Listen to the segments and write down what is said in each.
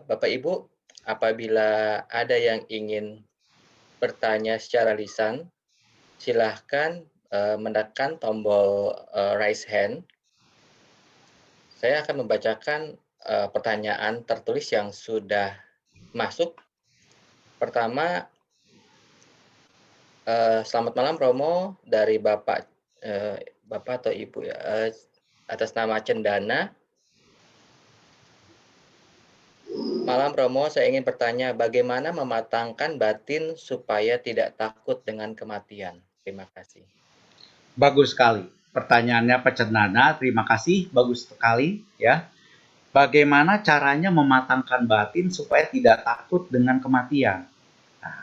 Bapak Ibu, apabila ada yang ingin bertanya secara lisan, silahkan menekan tombol raise hand. Saya akan membacakan pertanyaan tertulis yang sudah masuk. Pertama, selamat malam Romo dari Bapak atau Ibu ya, atas nama Cendana. Malam Romo, saya ingin bertanya bagaimana mematangkan batin supaya tidak takut dengan kematian. Terima kasih. Bagus sekali. Pertanyaannya Pak Cendana, terima kasih, bagus sekali ya. Bagaimana caranya mematangkan batin supaya tidak takut dengan kematian? Nah,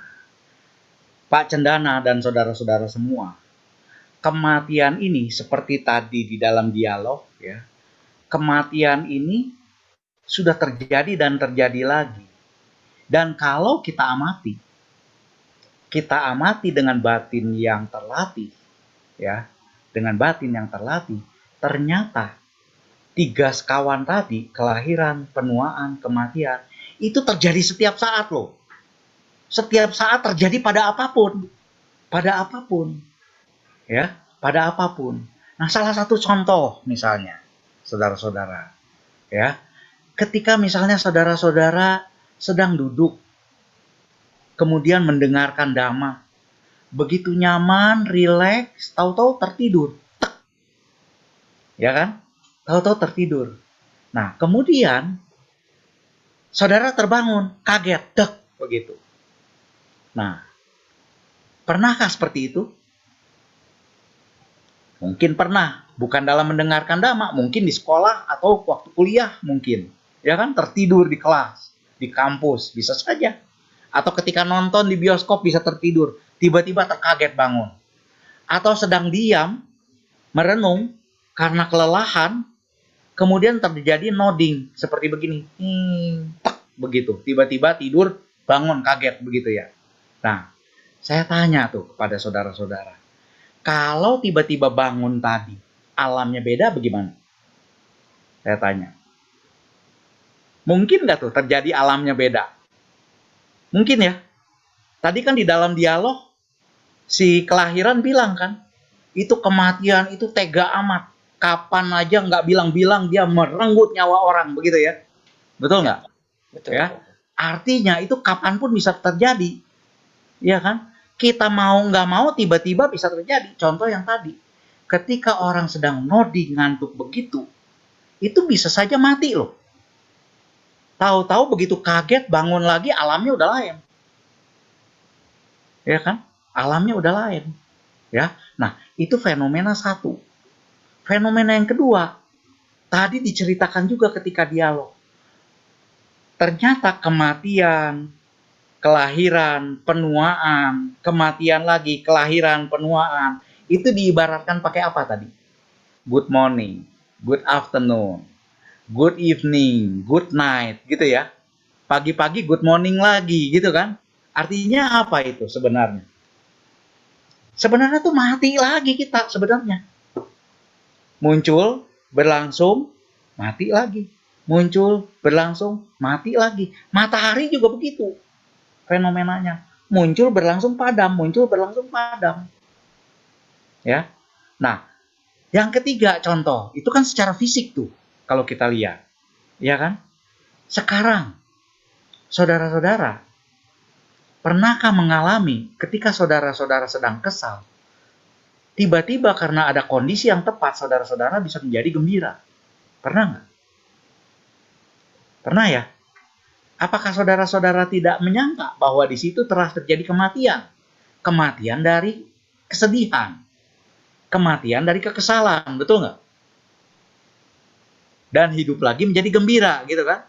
Pak Cendana dan saudara-saudara semua, kematian ini seperti tadi di dalam dialog ya. Kematian ini sudah terjadi dan terjadi lagi. Dan kalau kita amati dengan batin yang terlatih, ya, dengan batin yang terlatih, ternyata 3 sekawan tadi, kelahiran, penuaan, kematian, itu terjadi setiap saat loh. Setiap saat terjadi pada apapun, ya, pada apapun. Nah, salah satu contoh misalnya, saudara-saudara, ya, ketika misalnya saudara-saudara sedang duduk, kemudian mendengarkan dhamma, begitu nyaman, rileks, tahu-tahu tertidur. Tek. Ya kan? Tahu-tahu tertidur. Nah, kemudian saudara terbangun, kaget, dek, begitu. Nah, pernahkah seperti itu? Mungkin pernah, bukan dalam mendengarkan dhamma, mungkin di sekolah atau waktu kuliah mungkin. Ya kan? Tertidur di kelas, di kampus, bisa saja. Atau ketika nonton di bioskop bisa tertidur, tiba-tiba terkaget bangun. Atau sedang diam, merenung, karena kelelahan, kemudian terjadi nodding, seperti begini. Tak, begitu. Tiba-tiba tidur, bangun, kaget, begitu ya. Nah, saya tanya tuh kepada saudara-saudara. Kalau tiba-tiba bangun tadi, alamnya beda bagaimana? Saya tanya. Mungkin nggak tuh terjadi alamnya beda? Mungkin ya. Tadi kan di dalam dialog, si kelahiran bilang kan, itu kematian, itu tega amat. Kapan aja nggak bilang-bilang dia merenggut nyawa orang, begitu ya. Betul nggak? Betul. Ya. Artinya itu kapanpun bisa terjadi. Ya kan? Kita mau nggak mau tiba-tiba bisa terjadi. Contoh yang tadi. Ketika orang sedang nodding ngantuk begitu, itu bisa saja mati loh. Tahu-tahu begitu kaget bangun lagi alamnya udah lain. Ya kan? Alamnya udah lain. Ya. Nah, itu fenomena satu. Fenomena yang kedua, tadi diceritakan juga ketika dialog. Ternyata kematian, kelahiran, penuaan, kematian lagi, kelahiran, penuaan, itu diibaratkan pakai apa tadi? Good morning, good afternoon, good evening, good night, gitu ya. Pagi-pagi good morning lagi, gitu kan? Artinya apa itu sebenarnya? Sebenarnya tuh mati lagi kita sebenarnya. Muncul, berlangsung, mati lagi. Muncul, berlangsung, mati lagi. Matahari juga begitu fenomenanya. Muncul, berlangsung, padam. Muncul, berlangsung, padam. Ya. Nah, yang ketiga contoh, itu kan secara fisik tuh kalau kita lihat. Ya kan? Sekarang, saudara-saudara, pernahkah mengalami ketika saudara-saudara sedang kesal, tiba-tiba karena ada kondisi yang tepat, saudara-saudara bisa menjadi gembira? Pernah nggak? Pernah ya? Apakah saudara-saudara tidak menyangka bahwa di situ telah terjadi kematian? Kematian dari kesedihan. Kematian dari kekesalan, betul nggak? Dan hidup lagi menjadi gembira, gitu kan?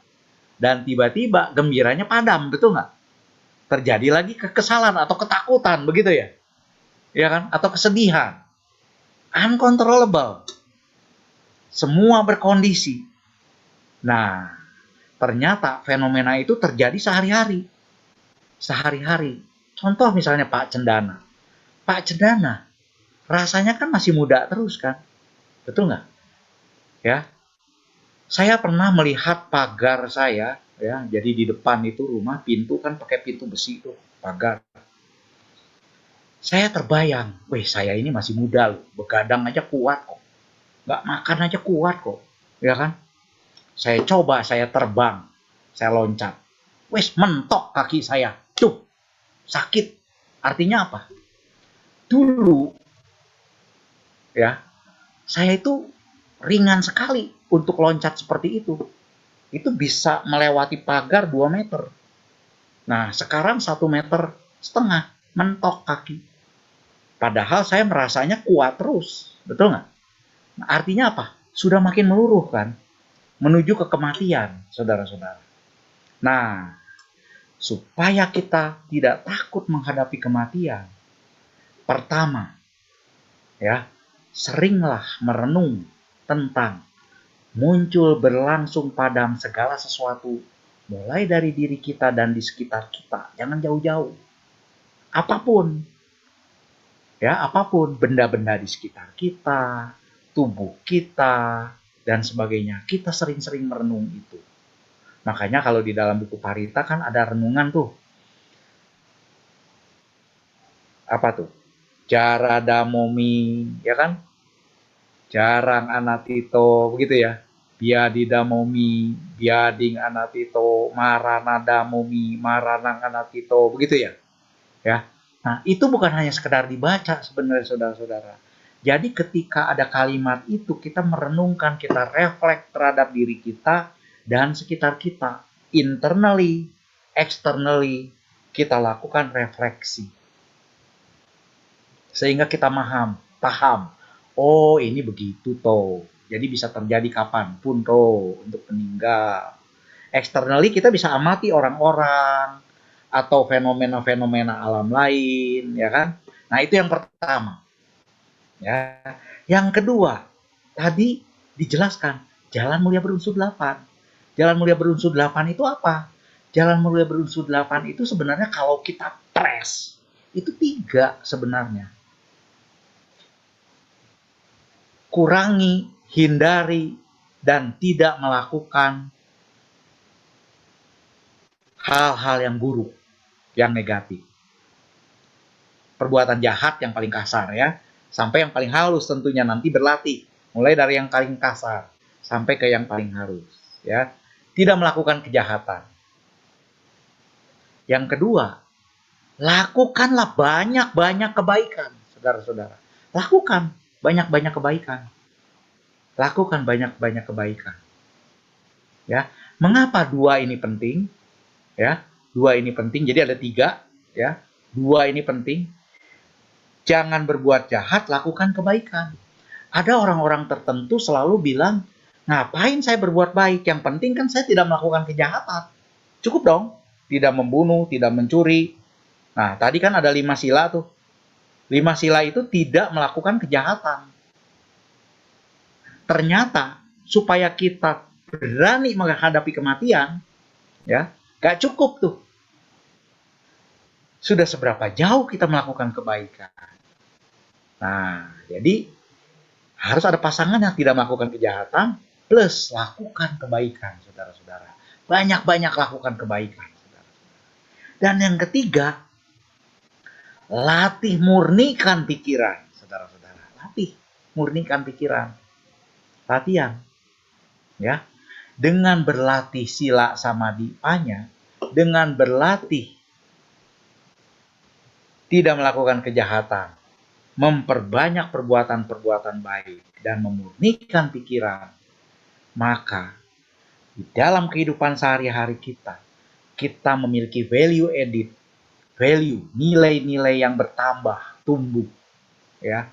Dan tiba-tiba gembiranya padam, betul nggak? Terjadi lagi kekesalan atau ketakutan, begitu ya? Ya kan? Atau kesedihan. Uncontrollable. Semua berkondisi. Nah, ternyata fenomena itu terjadi sehari-hari. Sehari-hari. Contoh misalnya Pak Cendana. Pak Cendana, rasanya kan masih muda terus kan? Betul nggak? Ya. Saya pernah melihat pagar saya ya. Jadi di depan itu rumah, pintu kan pakai pintu besi tuh, pagar. Saya terbayang, weh saya ini masih muda loh, begadang aja kuat kok, nggak makan aja kuat kok, ya kan? Saya coba, saya terbang, saya loncat, wes mentok kaki saya, tuh sakit. Artinya apa? Dulu ya, saya itu ringan sekali untuk loncat seperti itu. Itu bisa melewati pagar 2 meter. Nah, sekarang 1,5 meter, mentok kaki. Padahal saya merasanya kuat terus. Betul nggak? Nah, artinya apa? Sudah makin meluruh kan? Menuju ke kematian, saudara-saudara. Nah, supaya kita tidak takut menghadapi kematian, pertama, ya, seringlah merenung tentang muncul berlangsung padam segala sesuatu, mulai dari diri kita dan di sekitar kita. Jangan jauh-jauh. Apapun, ya, apapun benda-benda di sekitar kita, tubuh kita, dan sebagainya. Kita sering-sering merenung itu. Makanya kalau di dalam buku Parita kan ada renungan tuh. Apa tuh? Jarada momi, ya kan? Jarang anatito, begitu ya. Biadida momi, biading anatito, maranada momi, maranang anatito, begitu ya. Ya. Nah, itu bukan hanya sekedar dibaca sebenarnya saudara-saudara. Jadi ketika ada kalimat itu, kita merenungkan, kita refleks terhadap diri kita dan sekitar kita. Internally, externally, kita lakukan refleksi. Sehingga kita paham. Oh, ini begitu toh. Jadi bisa terjadi kapanpun toh untuk meninggal. Externally kita bisa amati orang-orang atau fenomena-fenomena alam lain, ya kan? Nah, itu yang pertama. Ya. Yang kedua, tadi dijelaskan jalan mulia berunsur 8. Jalan mulia berunsur 8 itu apa? Jalan mulia berunsur 8 itu sebenarnya kalau kita press, itu 3 sebenarnya. Kurangi, hindari, dan tidak melakukan hal-hal yang buruk, yang negatif. Perbuatan jahat yang paling kasar ya, sampai yang paling halus tentunya nanti berlatih. Mulai dari yang paling kasar sampai ke yang paling halus ya. Tidak melakukan kejahatan. Yang kedua, lakukanlah banyak-banyak kebaikan, saudara-saudara. Lakukan banyak-banyak kebaikan. Lakukan banyak-banyak kebaikan. Ya, mengapa 2 ini penting? Ya, 2 ini penting. Jadi ada 3, ya. 2 ini penting. Jangan berbuat jahat, lakukan kebaikan. Ada orang-orang tertentu selalu bilang, ngapain saya berbuat baik? Yang penting kan saya tidak melakukan kejahatan. Cukup dong. Tidak membunuh, tidak mencuri. Nah, tadi kan ada 5 sila tuh. 5 sila itu tidak melakukan kejahatan. Ternyata, supaya kita berani menghadapi kematian, ya, gak cukup tuh. Sudah seberapa jauh kita melakukan kebaikan. Nah, jadi harus ada pasangan yang tidak melakukan kejahatan plus lakukan kebaikan, saudara-saudara. Banyak-banyak lakukan kebaikan, saudara-saudara. Dan yang ketiga, latih murnikan pikiran, saudara-saudara. Latih murnikan pikiran. Latihan, ya. Dengan berlatih sila samadipanya, dengan berlatih tidak melakukan kejahatan, memperbanyak perbuatan-perbuatan baik, dan memurnikan pikiran, maka di dalam kehidupan sehari-hari kita, kita memiliki value added, value, nilai-nilai yang bertambah, tumbuh. Ya,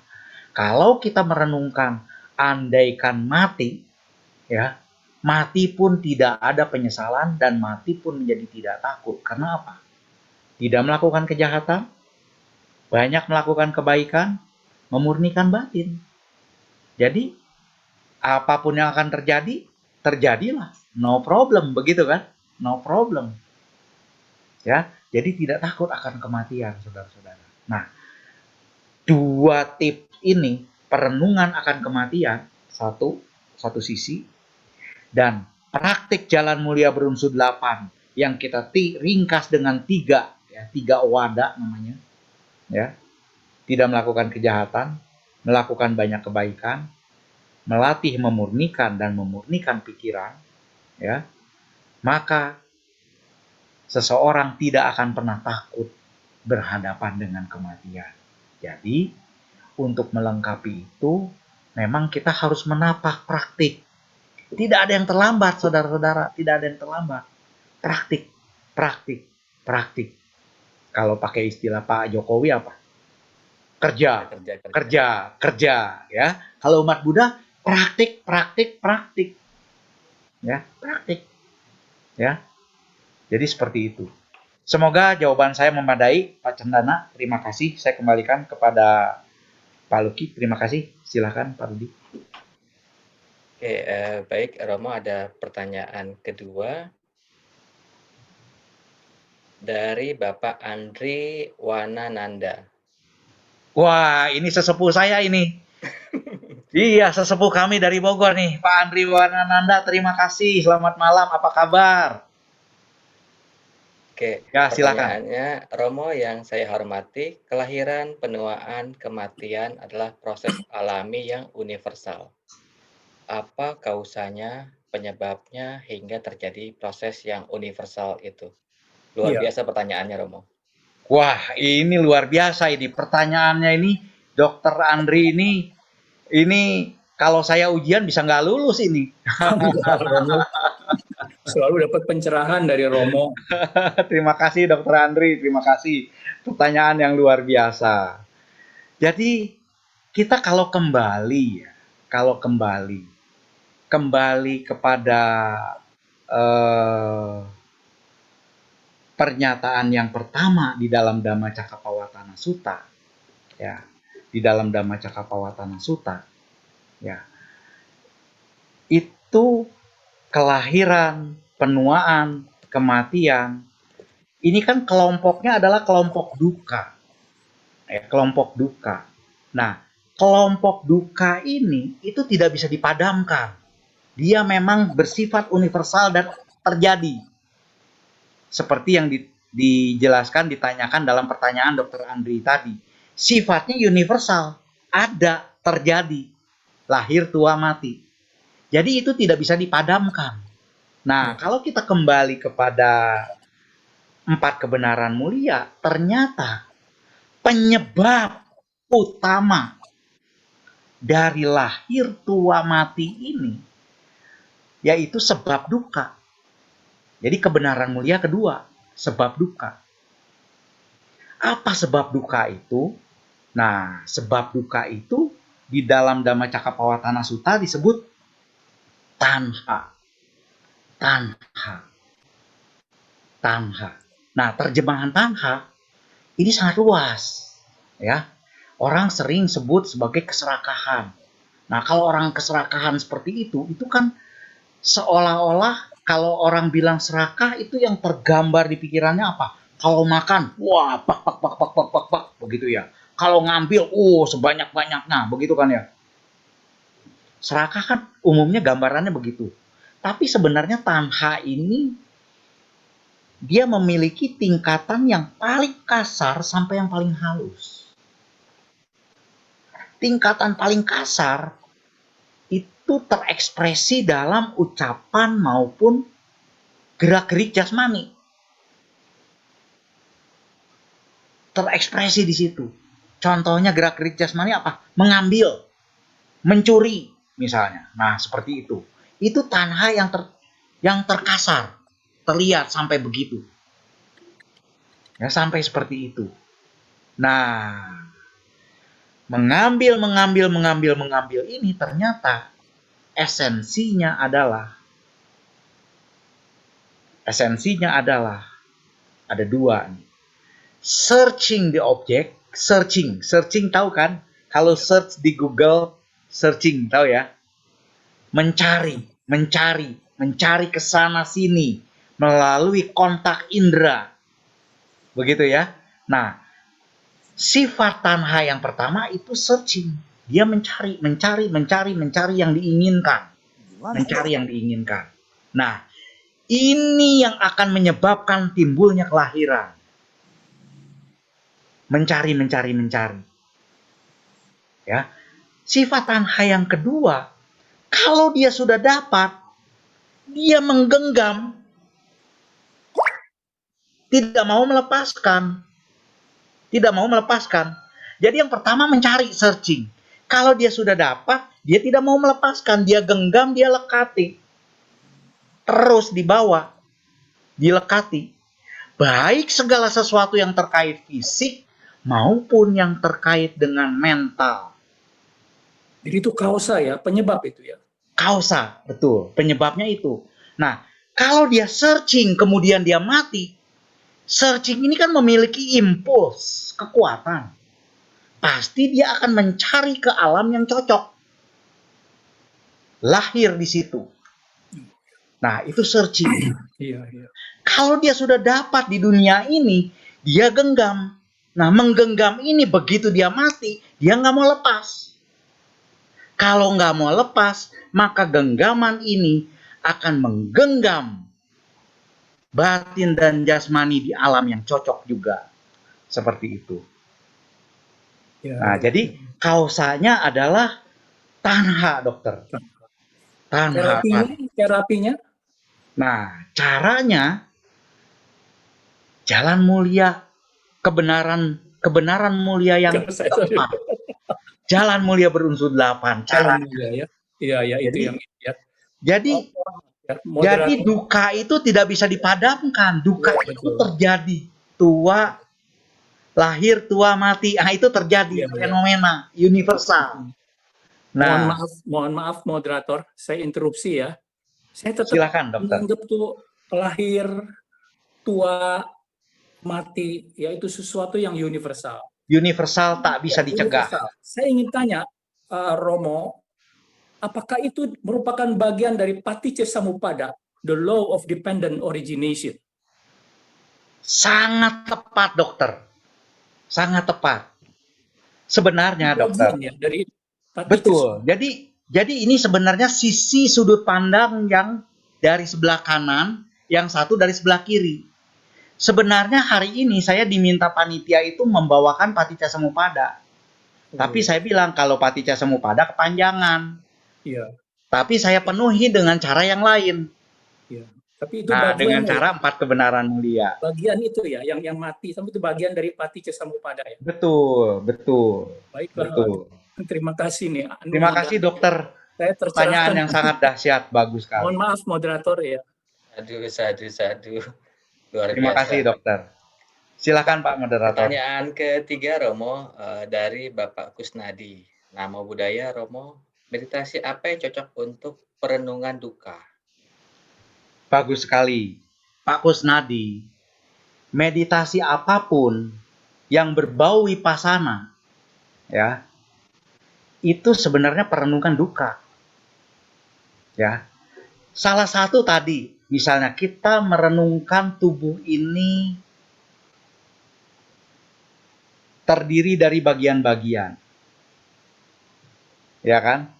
kalau kita merenungkan, andaikan mati, ya, mati pun tidak ada penyesalan dan mati pun menjadi tidak takut. Karena apa? Tidak melakukan kejahatan, banyak melakukan kebaikan, memurnikan batin. Jadi, apapun yang akan terjadi, terjadilah. No problem, begitu kan? No problem. Ya, jadi tidak takut akan kematian, saudara-saudara. Nah, 2 tips ini, perenungan akan kematian, satu sisi, dan praktik jalan mulia berunsur 8 yang kita ringkas dengan 3, ya, 3 wada namanya, ya. Tidak melakukan kejahatan, melakukan banyak kebaikan, melatih memurnikan dan memurnikan pikiran, ya. Maka seseorang tidak akan pernah takut berhadapan dengan kematian. Jadi, untuk melengkapi itu, memang kita harus menapak praktik. Tidak ada yang terlambat, saudara-saudara. Tidak ada yang terlambat. Praktik, praktik, praktik. Kalau pakai istilah Pak Jokowi apa? Kerja, Kerja, kerja. kerja, kerja. Ya. Kalau umat Buddha, praktik, praktik, praktik. Ya, praktik. Ya. Jadi seperti itu. Semoga jawaban saya memadai, Pak Cendana. Terima kasih. Saya kembalikan kepada Pak Luki. Terima kasih. Silakan, Pak Rudi. Oke, baik, Romo, ada pertanyaan kedua dari Bapak Andri Wanananda. Wah, ini sesepuh saya ini. Iya, sesepuh kami dari Bogor nih, Pak Andri Wanananda. Terima kasih. Selamat malam. Apa kabar? Oke, Ya, silakan. pertanyaannya, Romo yang saya hormati, kelahiran, penuaan, kematian adalah proses alami yang universal. Apa kausanya, penyebabnya, hingga terjadi proses yang universal itu? Luar Iya. biasa pertanyaannya, Romo. Wah, ini luar biasa ini. Pertanyaannya ini, Dokter Andri ini kalau saya ujian bisa nggak lulus ini. Romo selalu dapat pencerahan dari Romo. Terima kasih Dokter Andri, terima kasih. Pertanyaan yang luar biasa. Jadi kita kalau kembali ya, kalau kembali kepada eh, pernyataan yang pertama di dalam Dhammacakkappawatthana Sutta, ya, di dalam Dhammacakkappawatthana Sutta, ya, itu kelahiran, penuaan, kematian, ini kan kelompoknya adalah kelompok duka. Ya, kelompok duka. Nah, kelompok duka ini itu tidak bisa dipadamkan. Dia memang bersifat universal dan terjadi. Seperti yang dijelaskan, ditanyakan dalam pertanyaan Dr. Andri tadi. Sifatnya universal. Ada, terjadi. Lahir, tua, mati. Jadi itu tidak bisa dipadamkan. Nah, kalau kita kembali kepada 4 kebenaran mulia, ternyata penyebab utama dari lahir, tua, mati ini yaitu sebab duka. Jadi kebenaran mulia kedua, sebab duka. Apa sebab duka itu? Nah, sebab duka itu di dalam Dhammacakkappawatthana Sutta disebut tanha. Tanha. Tanha. Nah, terjemahan tanha ini sangat luas, ya. Orang sering sebut sebagai keserakahan. Nah, kalau orang keserakahan seperti itu kan seolah-olah kalau orang bilang serakah itu yang tergambar di pikirannya apa? Kalau makan, wah, pak, begitu ya. Kalau ngambil, sebanyak-banyaknya, begitu kan ya. Serakah kan umumnya gambarannya begitu. Tapi sebenarnya tanha ini dia memiliki tingkatan yang paling kasar sampai yang paling halus. Tingkatan paling kasar itu terekspresi dalam ucapan maupun gerak-gerik jasmani. Terekspresi di situ. Contohnya gerak-gerik jasmani apa? Mengambil, mencuri misalnya. Nah, seperti itu. Itu tanha yang terkasar, terlihat sampai begitu. Ya, sampai seperti itu. Nah, mengambil ini ternyata esensinya adalah ada 2 nih. Searching the object, searching tahu kan? Kalau search di Google, searching tahu ya? Mencari ke sana sini melalui kontak indera. Begitu ya. Nah, sifat tanha yang pertama itu searching. Dia mencari yang diinginkan. Mencari yang diinginkan. Nah, ini yang akan menyebabkan timbulnya kelahiran. Mencari. Ya. Sifat tanha yang kedua, kalau dia sudah dapat, dia menggenggam, tidak mau melepaskan. Jadi yang pertama mencari, searching. Kalau dia sudah dapat, dia tidak mau melepaskan, dia genggam, dia lekati. Terus dibawa, dilekati. Baik segala sesuatu yang terkait fisik maupun yang terkait dengan mental. Jadi itu kausa ya, penyebab itu ya. Kausa, betul. Penyebabnya itu. Nah, kalau dia searching kemudian dia mati, searching ini kan memiliki impuls, kekuatan. Pasti dia akan mencari ke alam yang cocok. Lahir di situ. Nah, itu searching. Iya. Kalau dia sudah dapat di dunia ini, dia genggam. Nah, menggenggam ini begitu dia mati, dia nggak mau lepas. Kalau nggak mau lepas, maka genggaman ini akan menggenggam batin dan jasmani di alam yang cocok juga. Seperti itu. Ya. Nah, jadi kausanya adalah tanha, dokter. Tanha. Terapinya? Nah, caranya jalan mulia, kebenaran mulia yang tepat. Jalan mulia berunsur 8. Jalan mulia ya. Iya, itu yang ya. Jadi duka itu tidak bisa dipadamkan. Duka itu terjadi. Tua, lahir, tua, mati. Nah, itu terjadi fenomena universal. Nah, mohon maaf moderator, saya interupsi ya. Saya tetap silakan, dokter. menganggap tuh lahir, tua, mati, yaitu sesuatu yang universal. Universal tak bisa dicegah. Universal. Saya ingin tanya, Romo, apakah itu merupakan bagian dari Paticca Samuppada, the law of dependent origination? Sangat tepat, dokter. Sangat tepat. Sebenarnya, dokter. Ya, dari betul. Jadi ini sebenarnya sisi sudut pandang yang dari sebelah kanan, yang satu dari sebelah kiri. Sebenarnya hari ini saya diminta panitia itu membawakan Paticca Samuppada. Tapi saya bilang kalau Paticca Samuppada kepanjangan. Iya. Tapi saya penuhi dengan cara yang lain. Iya. Tapi itu dengan cara 4 kebenaran mulia. Bagian itu ya, yang mati sampai itu bagian dari Paticca Samuppada ya. Betul. Baiklah. Betul. Terima kasih nih. Terima kasih, dokter. Saya pertanyaan yang sangat dahsyat, bagus sekali. Mohon maaf moderator ya. Sadu. Luar Terima biasa. kasih, dokter. Silakan Pak moderator. Pertanyaan ketiga, Romo, dari Bapak Kusnadi. Namo Buddhaya, Romo. Meditasi apa yang cocok untuk perenungan duka? Bagus sekali, Pak Kusnadi. Meditasi apapun yang berbau vipassana, ya, itu sebenarnya perenungan duka. Ya, salah satu tadi, misalnya kita merenungkan tubuh ini terdiri dari bagian-bagian, ya kan?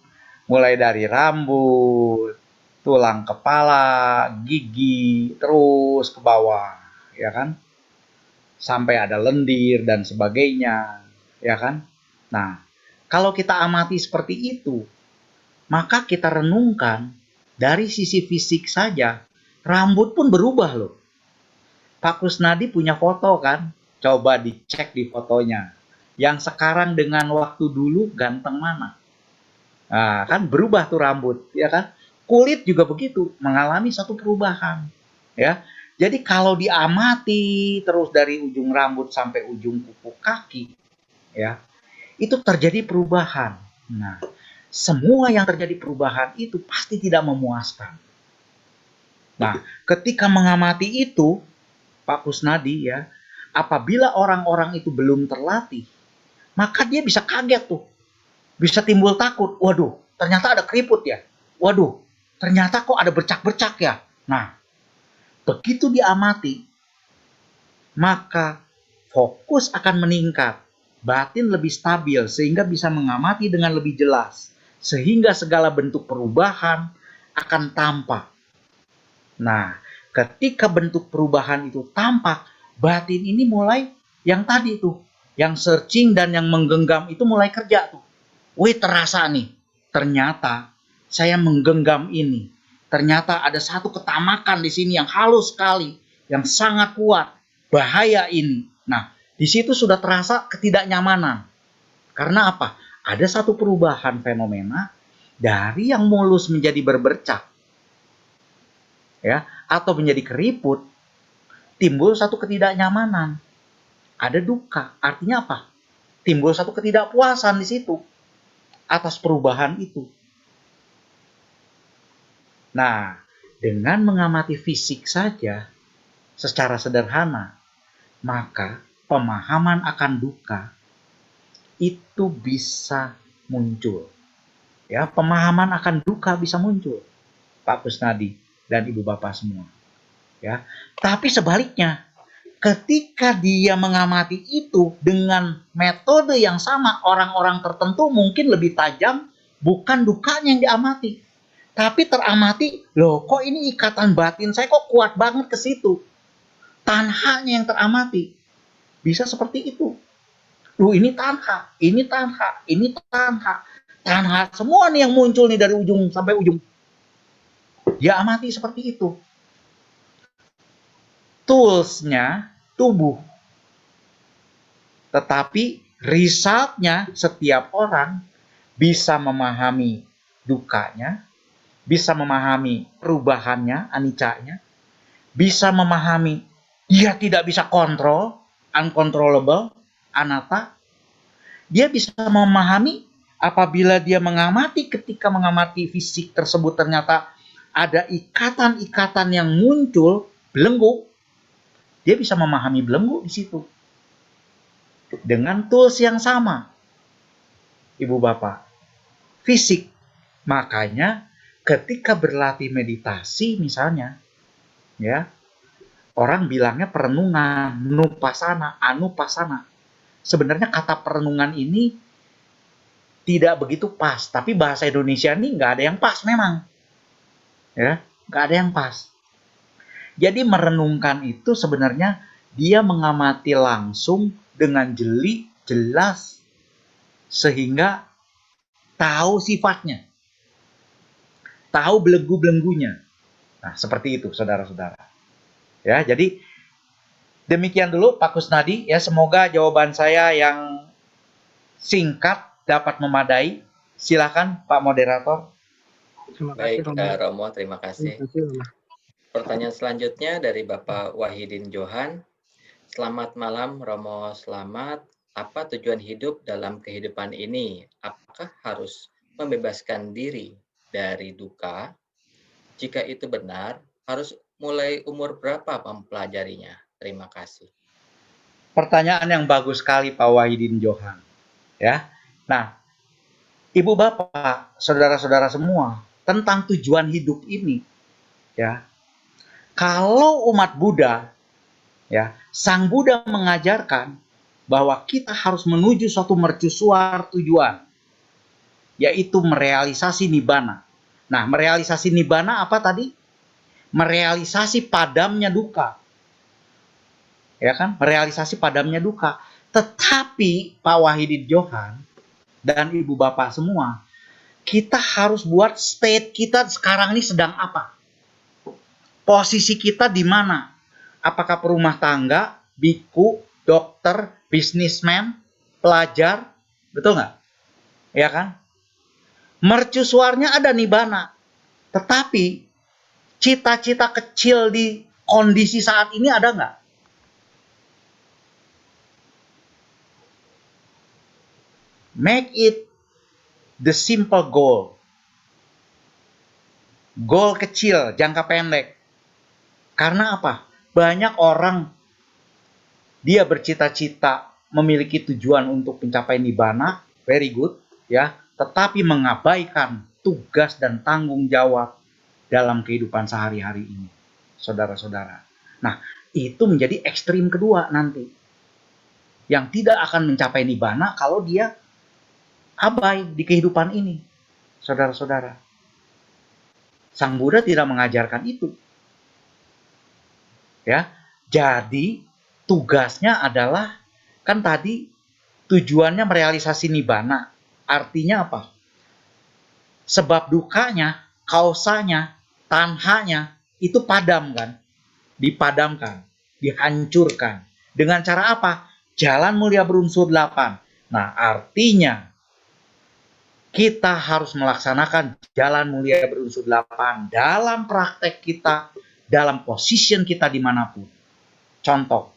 Mulai dari rambut, tulang kepala, gigi, terus ke bawah, ya kan? Sampai ada lendir dan sebagainya, ya kan? Nah, kalau kita amati seperti itu, maka kita renungkan dari sisi fisik saja, rambut pun berubah loh. Pak Kusnadi punya foto kan? Coba dicek di fotonya. Yang sekarang dengan waktu dulu ganteng mana? Nah, kan berubah tuh rambut, ya kan? Kulit juga begitu, mengalami satu perubahan, ya. Jadi kalau diamati terus dari ujung rambut sampai ujung kuku kaki, ya, itu terjadi perubahan. Nah, semua yang terjadi perubahan itu pasti tidak memuaskan. Nah, ketika mengamati itu, Pak Kusnadi, ya, apabila orang-orang itu belum terlatih, maka dia bisa kaget tuh. Bisa timbul takut. Waduh, ternyata ada keriput ya. Waduh, ternyata kok ada bercak-bercak ya. Nah, begitu diamati, maka fokus akan meningkat. Batin lebih stabil sehingga bisa mengamati dengan lebih jelas. Sehingga segala bentuk perubahan akan tampak. Nah, ketika bentuk perubahan itu tampak, batin ini mulai yang tadi tuh, yang searching dan yang menggenggam itu mulai kerja tuh. Wih, terasa nih, ternyata saya menggenggam ini. Ternyata ada satu ketamakan di sini yang halus sekali, yang sangat kuat, bahaya ini. Nah, di situ sudah terasa ketidaknyamanan. Karena apa? Ada satu perubahan fenomena dari yang mulus menjadi berbercak, ya, atau menjadi keriput, timbul satu ketidaknyamanan. Ada duka. Artinya apa? Timbul satu ketidakpuasan di situ atas perubahan itu. Nah, dengan mengamati fisik saja secara sederhana, maka pemahaman akan duka itu bisa muncul. Ya, pemahaman akan duka bisa muncul, Pak Kusnadi dan Ibu Bapak semua. Ya, tapi sebaliknya, ketika dia mengamati itu dengan metode yang sama, orang-orang tertentu mungkin lebih tajam, bukan dukanya yang diamati, tapi teramati, loh kok ini ikatan batin saya kok kuat banget ke situ. Tanhanya yang teramati. Bisa seperti itu. Loh ini tanha, ini tanha, ini tanha. Tanha semua nih yang muncul nih dari ujung sampai ujung. Dia amati seperti itu. Toolsnya tubuh. Tetapi resultnya setiap orang bisa memahami dukanya, bisa memahami perubahannya, anicanya, bisa memahami dia tidak bisa kontrol, uncontrollable, anatta. Dia bisa memahami apabila dia mengamati, ketika mengamati fisik tersebut ternyata ada ikatan-ikatan yang muncul, belenggu. Dia bisa memahami belenggu di situ. Dengan tools yang sama, Ibu Bapak. Fisik. Makanya ketika berlatih meditasi misalnya, ya, orang bilangnya perenungan, nupasana, anupasana. Sebenarnya kata perenungan ini tidak begitu pas, tapi bahasa Indonesia ini nggak ada yang pas memang. Ya, nggak ada yang pas. Jadi merenungkan itu sebenarnya dia mengamati langsung dengan jeli, jelas, sehingga tahu sifatnya, tahu belenggu-belenggunya. Nah, seperti itu saudara-saudara. Ya, jadi demikian dulu Pak Kusnadi, ya, semoga jawaban saya yang singkat dapat memadai. Silakan Pak Moderator. Terima kasih Baik, Romo. Romo, terima Terima kasih. kasih Romo. Pertanyaan selanjutnya dari Bapak Wahidin Johan. Selamat malam, Romo. Selamat. Apa tujuan hidup dalam kehidupan ini? Apakah harus membebaskan diri dari duka? Jika itu benar, harus mulai umur berapa mempelajarinya? Terima kasih. Pertanyaan yang bagus sekali Pak Wahidin Johan. Ya. Nah, Ibu Bapak, saudara-saudara semua, tentang tujuan hidup ini, ya. Kalau umat Buddha, ya, Sang Buddha mengajarkan bahwa kita harus menuju suatu mercusuar tujuan, yaitu merealisasi nibbana. Nah, merealisasi nibbana apa tadi? Merealisasi padamnya duka. Ya kan? Merealisasi padamnya duka. Tetapi Pak Wahidin Johan dan Ibu Bapak semua, kita harus buat state kita sekarang ini sedang apa? Posisi kita di mana? Apakah perumah tangga, biku, dokter, bisnismen, pelajar? Betul nggak? Ya kan? Mercusuarnya ada nibbana. Tetapi cita-cita kecil di kondisi saat ini ada nggak? Make it the simple goal. Goal kecil, jangka pendek. Karena apa? Banyak orang dia bercita-cita memiliki tujuan untuk mencapai nibbana, very good, ya, tetapi mengabaikan tugas dan tanggung jawab dalam kehidupan sehari-hari ini, saudara-saudara. Nah, itu menjadi ekstrim kedua nanti. Yang tidak akan mencapai nibbana kalau dia abai di kehidupan ini, saudara-saudara. Sang Buddha tidak mengajarkan itu. Ya. Jadi tugasnya adalah, kan tadi tujuannya merealisasi nibbana. Artinya apa? Sebab dukanya, kausanya, tanhanya itu padam kan? Dipadamkan, dihancurkan. Dengan cara apa? Jalan mulia berunsur 8. Nah, artinya kita harus melaksanakan jalan mulia berunsur 8 dalam praktek kita, dalam position kita dimanapun. Contoh,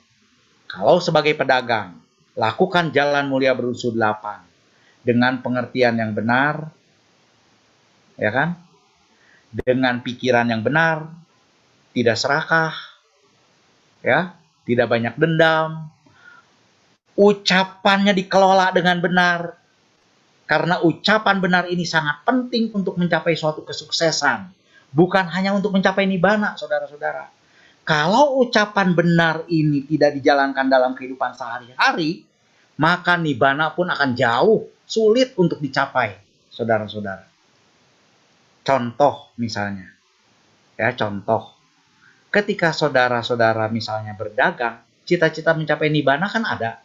kalau sebagai pedagang, lakukan jalan mulia berunsur 8 dengan pengertian yang benar, ya kan? Dengan pikiran yang benar, tidak serakah, ya, tidak banyak dendam, ucapannya dikelola dengan benar, karena ucapan benar ini sangat penting untuk mencapai suatu kesuksesan, bukan hanya untuk mencapai nibbana, saudara-saudara. Kalau ucapan benar ini tidak dijalankan dalam kehidupan sehari-hari, maka nibbana pun akan jauh sulit untuk dicapai, saudara-saudara. Contoh misalnya, ya contoh, ketika saudara-saudara misalnya berdagang, cita-cita mencapai nibbana kan ada.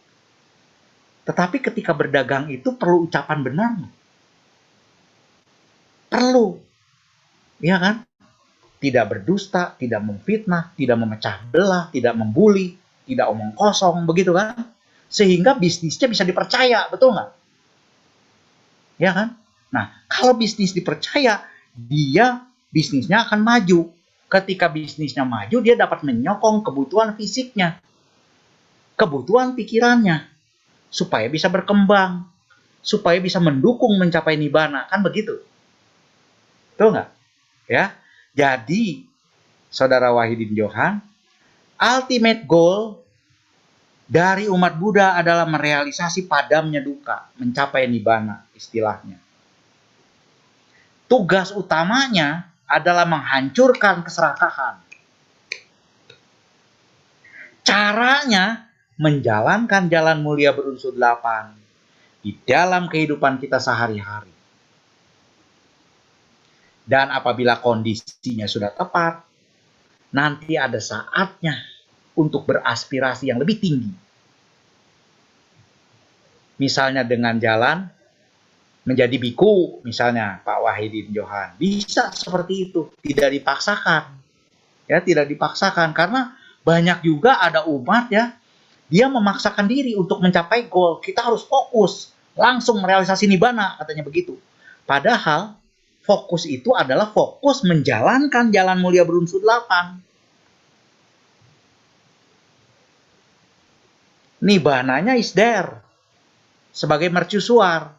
Tetapi ketika berdagang itu perlu ucapan benar. Perlu. Ya kan? Tidak berdusta, tidak memfitnah, tidak memecah belah, tidak membuli, tidak omong kosong, begitu kan? Sehingga bisnisnya bisa dipercaya, betul nggak? Ya kan? Nah, kalau bisnis dipercaya, dia bisnisnya akan maju. Ketika bisnisnya maju, dia dapat menyokong kebutuhan fisiknya, kebutuhan pikirannya, supaya bisa berkembang, supaya bisa mendukung mencapai nibbana, kan begitu? Betul nggak? Ya, jadi Saudara Wahidin Johan, ultimate goal dari umat Buddha adalah merealisasi padamnya duka, mencapai nibbana istilahnya. Tugas utamanya adalah menghancurkan keserakahan. Caranya menjalankan jalan mulia berunsur 8 di dalam kehidupan kita sehari-hari. Dan apabila kondisinya sudah tepat, nanti ada saatnya untuk beraspirasi yang lebih tinggi. Misalnya dengan jalan menjadi biku, misalnya Pak Wahidin Johan. Bisa seperti itu, tidak dipaksakan. Ya, tidak dipaksakan karena banyak juga ada umat ya, dia memaksakan diri untuk mencapai goal. Kita harus fokus, langsung merealisasi nibbana, katanya begitu. Padahal fokus itu adalah fokus menjalankan jalan mulia berunsur 8. Nibbananya is there sebagai mercusuar.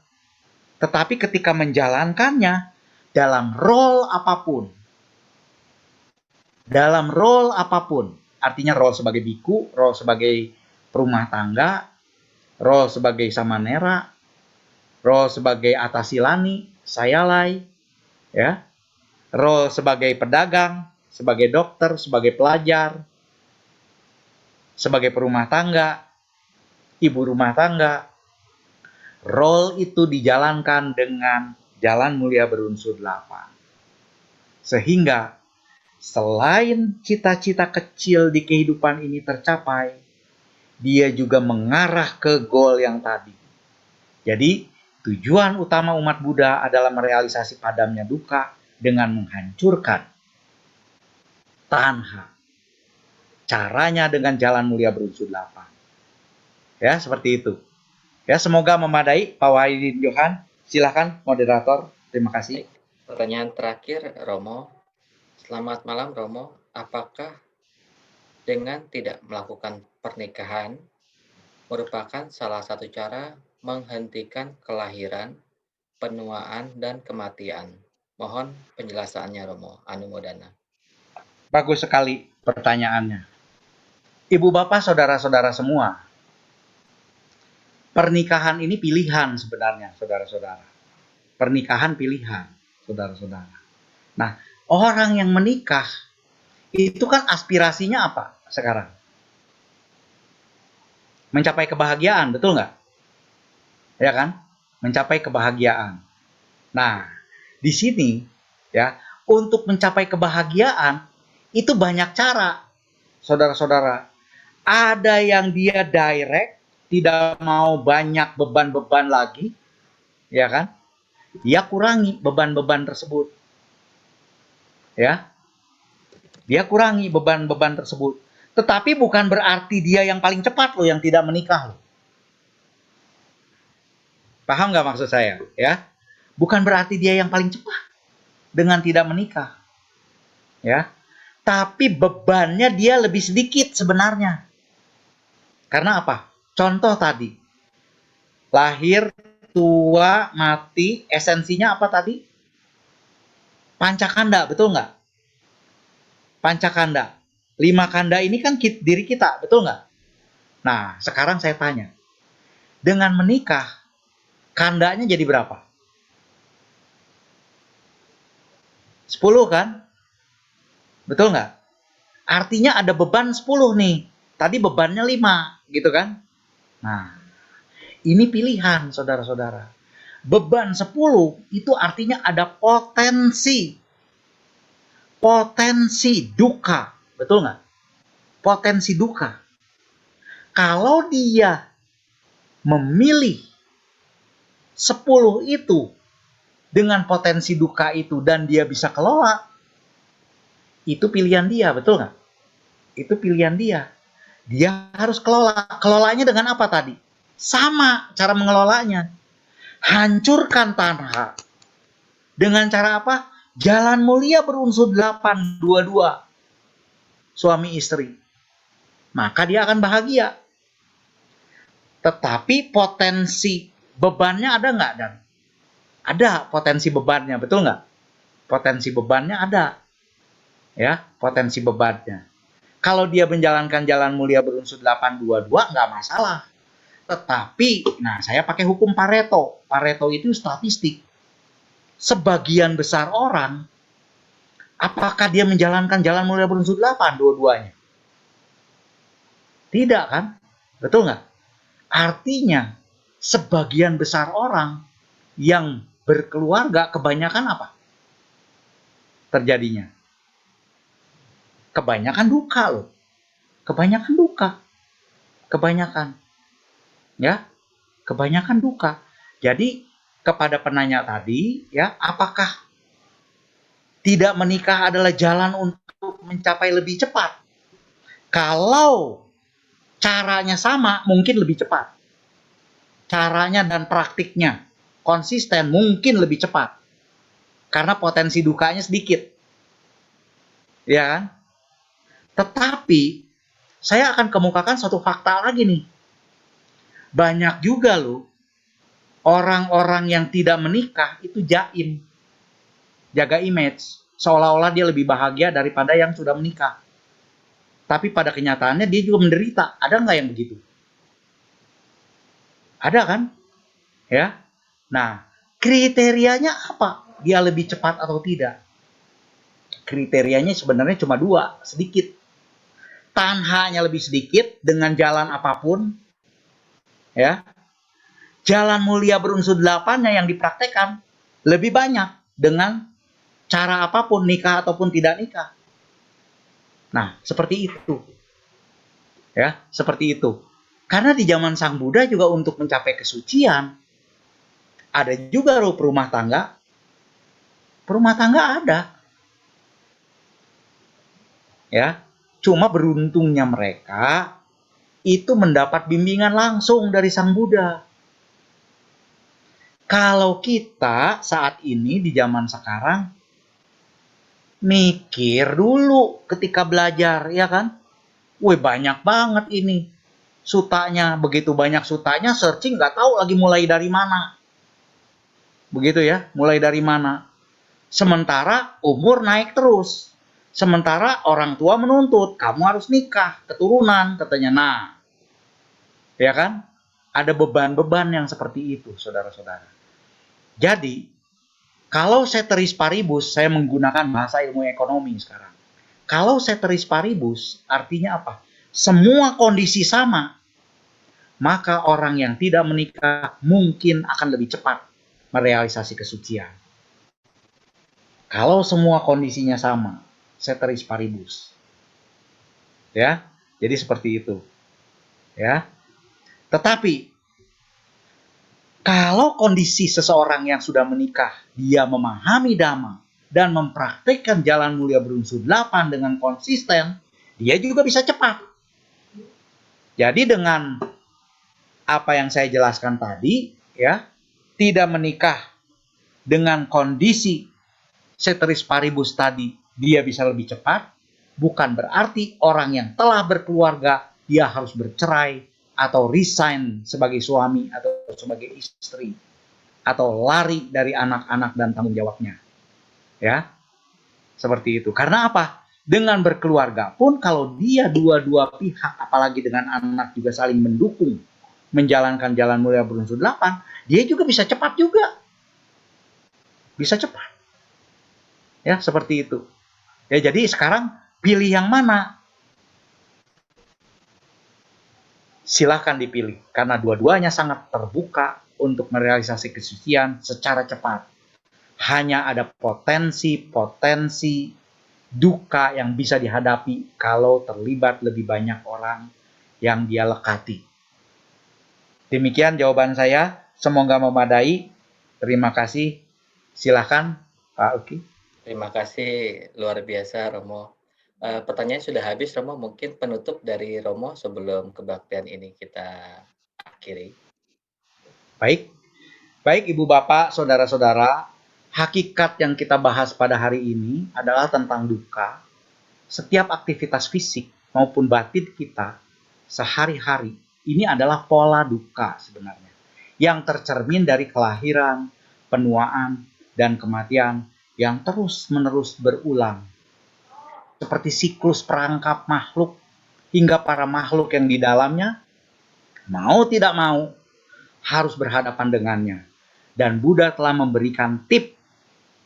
Tetapi ketika menjalankannya dalam role apapun, artinya role sebagai biku, role sebagai rumah tangga, role sebagai samanera, role sebagai atasilani, sayalai, ya, role sebagai pedagang, sebagai dokter, sebagai pelajar, sebagai perumah tangga, ibu rumah tangga, role itu dijalankan dengan jalan mulia berunsur 8. Sehingga selain cita-cita kecil di kehidupan ini tercapai, dia juga mengarah ke goal yang tadi. Jadi, tujuan utama umat Buddha adalah merealisasi padamnya duka dengan menghancurkan tanha. Caranya dengan jalan mulia berunsur 8. Ya, seperti itu. Ya, semoga memadai Pak Wahidin Johan. Silakan moderator. Terima kasih. Baik. Pertanyaan terakhir, Romo. Selamat malam, Romo. Apakah dengan tidak melakukan pernikahan merupakan salah satu cara menghentikan kelahiran, penuaan, dan kematian? Mohon penjelasannya, Romo. Anumodana. Bagus sekali pertanyaannya. Ibu bapak, saudara-saudara semua, pernikahan ini pilihan sebenarnya, saudara-saudara. Pernikahan pilihan, saudara-saudara. Nah, orang yang menikah itu kan aspirasinya apa sekarang? Mencapai kebahagiaan, betul nggak? Ya kan? Mencapai kebahagiaan. Nah, di sini ya, untuk mencapai kebahagiaan itu banyak cara. saudara-saudara. Ada yang dia direct, tidak mau banyak beban-beban lagi, ya kan? Dia kurangi beban-beban tersebut. Ya. Dia kurangi beban-beban tersebut. Tetapi bukan berarti dia yang paling cepat loh yang tidak menikah loh. Paham nggak maksud saya? Ya. Bukan berarti dia yang paling cepat dengan tidak menikah. Ya. Tapi bebannya dia lebih sedikit sebenarnya. Karena apa? Contoh tadi. Lahir, tua, mati, esensinya apa tadi? Pancakanda, betul nggak? Pancakanda. 5 kanda ini kan diri kita, betul nggak? Nah, sekarang saya tanya. Dengan menikah, kandanya jadi berapa? 10 kan? Betul nggak? Artinya ada beban 10 nih. Tadi bebannya 5, gitu kan? Nah, ini pilihan, saudara-saudara. Beban 10 itu artinya ada potensi. Potensi duka. Betul nggak? Potensi duka. Kalau dia memilih 10 itu dengan potensi duka itu dan dia bisa kelola, itu pilihan dia, betul nggak? Itu pilihan dia. Dia harus kelola. Kelolanya dengan apa tadi? Sama cara mengelolanya. Hancurkan tanha. Dengan cara apa? Jalan mulia berunsur 8, dua-dua. Suami istri. Maka dia akan bahagia. Tetapi potensi bebannya ada nggak, Dan? Ada potensi bebannya, betul nggak? Potensi bebannya ada. Ya, potensi bebannya. Kalau dia menjalankan jalan mulia berunsur 8-2-2, nggak masalah. Tetapi, nah saya pakai hukum Pareto. Pareto itu statistik. Sebagian besar orang, apakah dia menjalankan jalan mulia berunsur 8 dua-duanya? Tidak kan? Betul nggak? Artinya, sebagian besar orang yang berkeluarga kebanyakan apa? Terjadinya. Kebanyakan duka loh. Kebanyakan duka. Kebanyakan. Ya. Kebanyakan duka. Jadi, kepada penanya tadi, ya, apakah tidak menikah adalah jalan untuk mencapai lebih cepat? Kalau caranya sama, mungkin lebih cepat. Caranya dan praktiknya konsisten, mungkin lebih cepat. Karena potensi dukanya sedikit. Ya kan? Tetapi, saya akan kemukakan satu fakta lagi nih. Banyak juga loh, orang-orang yang tidak menikah itu jaim. Jaga image. Seolah-olah dia lebih bahagia daripada yang sudah menikah. Tapi pada kenyataannya dia juga menderita. Ada nggak yang begitu? Ada kan? Ya. Nah, kriterianya apa? Dia lebih cepat atau tidak? Kriterianya sebenarnya cuma 2, sedikit. Tanhanya lebih sedikit dengan jalan apapun. Ya. Jalan mulia berunsur 8-nya yang dipraktekkan lebih banyak dengan cara apapun, nikah ataupun tidak nikah. Nah, seperti itu. Ya, seperti itu. Karena di zaman Sang Buddha juga untuk mencapai kesucian, ada juga loh perumah tangga. Perumah tangga ada. Ya, cuma beruntungnya mereka itu mendapat bimbingan langsung dari Sang Buddha. Kalau kita saat ini di zaman sekarang mikir dulu ketika belajar, ya kan? Wih, banyak banget ini sutanya, begitu banyak sutanya, searching nggak tahu lagi mulai dari mana. Begitu ya, mulai dari mana. Sementara umur naik terus. Sementara orang tua menuntut, kamu harus nikah, keturunan, katanya. Nah, ya kan? Ada beban-beban yang seperti itu, saudara-saudara. Jadi, kalau ceteris paribus, saya menggunakan bahasa ilmu ekonomi sekarang. Kalau ceteris paribus, artinya apa? Semua kondisi sama, maka orang yang tidak menikah mungkin akan lebih cepat merealisasi kesucian. Kalau semua kondisinya sama, ceteris paribus. Ya, jadi seperti itu. Ya, tetapi kalau kondisi seseorang yang sudah menikah, dia memahami Dhamma dan mempraktikkan jalan mulia berunsur 8 dengan konsisten, dia juga bisa cepat. Jadi dengan apa yang saya jelaskan tadi, ya, tidak menikah dengan kondisi ceteris paribus tadi, dia bisa lebih cepat, bukan berarti orang yang telah berkeluarga, dia harus bercerai atau resign sebagai suami atau sebagai istri, atau lari dari anak-anak dan tanggung jawabnya. Ya, seperti itu. Karena apa? Dengan berkeluarga pun kalau dia dua-dua pihak, apalagi dengan anak juga saling mendukung, menjalankan jalan mulia berunsur 8, dia juga bisa cepat juga. Bisa cepat. Ya, seperti itu. Ya, jadi sekarang pilih yang mana? Silahkan dipilih. Karena dua-duanya sangat terbuka untuk merealisasi kesucian secara cepat. Hanya ada potensi duka yang bisa dihadapi kalau terlibat lebih banyak orang yang dia lekati. Demikian jawaban saya. Semoga memadai. Terima kasih. Silahkan, Pak Uki. Terima kasih, luar biasa Romo. Pertanyaan sudah habis Romo, mungkin penutup dari Romo sebelum kebaktian ini kita akhiri. Baik, baik Ibu Bapak, Saudara-saudara, hakikat yang kita bahas pada hari ini adalah tentang duka. Setiap aktivitas fisik maupun batin kita sehari-hari ini adalah pola duka sebenarnya, yang tercermin dari kelahiran, penuaan, dan kematian yang terus-menerus berulang. Seperti siklus perangkap makhluk hingga para makhluk yang di dalamnya mau tidak mau harus berhadapan dengannya. Dan Buddha telah memberikan tip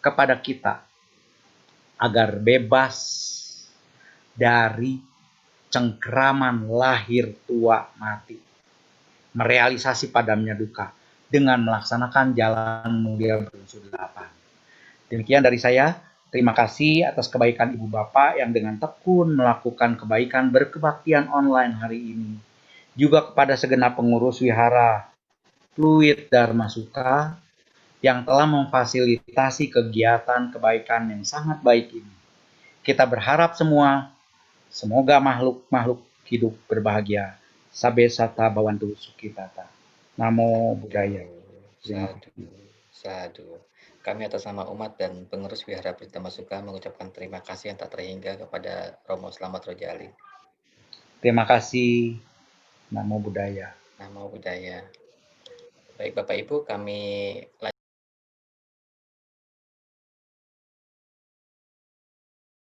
kepada kita agar bebas dari cengkraman lahir tua mati. Merealisasi padamnya duka dengan melaksanakan jalan mulia berunsur 8. Demikian dari saya. Terima kasih atas kebaikan Ibu Bapak yang dengan tekun melakukan kebaikan berkebaktian online hari ini. Juga kepada segenap pengurus wihara Fluid Dharma Suka yang telah memfasilitasi kegiatan kebaikan yang sangat baik ini. Kita berharap semua, semoga makhluk-makhluk hidup berbahagia. Sabe sata bawantu sukitata. Namo Buddhaya. Terima Sadu, kasih. sadu. Kami atas nama umat dan pengurus Wihara Britama Suka mengucapkan terima kasih yang tak terhingga kepada Romo Slamet Rojali. Terima kasih. Namo Buddhaya. Namo Buddhaya. Baik Bapak Ibu, kami